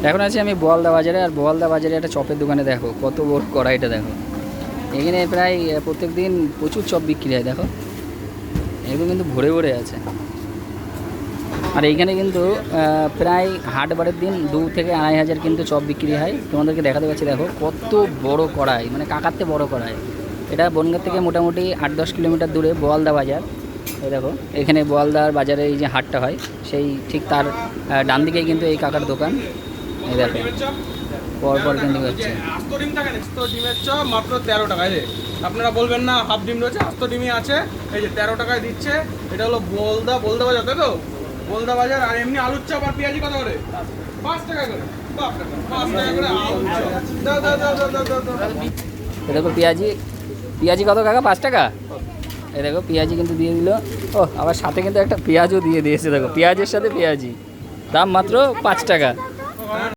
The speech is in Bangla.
এখন আছি আমি বোয়ালদা বাজারে, আর বোয়ালদা বাজারে একটা চপের দোকানে দেখো কত বড় কড়াইটা দেখো। এখানে প্রায় প্রত্যেক দিন প্রচুর চপ বিক্রি হয় দেখো, এগুলো কিন্তু ভরে ভরে আছে। আর এইখানে কিন্তু প্রায় হাটবারের দিন 2 থেকে 2,500 কিন্তু চপ বিক্রি হয়। তোমাদেরকে দেখাতে পাচ্ছি দেখো কত বড় কড়াই, মানে কাকাতে বড় কড়াই। এটা বনগাঁ থেকে মোটামুটি 8-10 কিলোমিটার দূরে বোয়ালদা বাজার। এই দেখো এখানে বোয়ালদার বাজারে এই যে হাটটা হয়, সেই ঠিক তার ডান দিকেই কিন্তু এই কাকার দোকান। এই দেখো পরপর কিন্তু হচ্ছে। আস্ত ডিম থাকে না, আস্ত ডিমের চপ মাত্র 13 টাকায়। আপনারা বলবেন না হাফ ডিম রয়েছে, আস্ত ডিমই আছে। এই যে 13 টাকায় দিচ্ছে। এটা হলো বোলদা বাজার, তাই তো? বোলদা বাজার। আর এমনি আলুর চপ আর পেঁয়াজি কত করে? 5 টাকা করে। 5 টাকা করে আলুর চপ। দাও দাও দাও দাও দাও দাও। এ দেখো পেঁয়াজি কত কাকা? 5 টাকা। এই দেখো পেঁয়াজি কিন্তু দিয়ে দিল। ও আবার সাথে কিন্তু একটা পেঁয়াজও দিয়ে দিয়েছে দেখো, পেঁয়াজের সাথে পেঁয়াজি, দাম মাত্র 5 টাকা।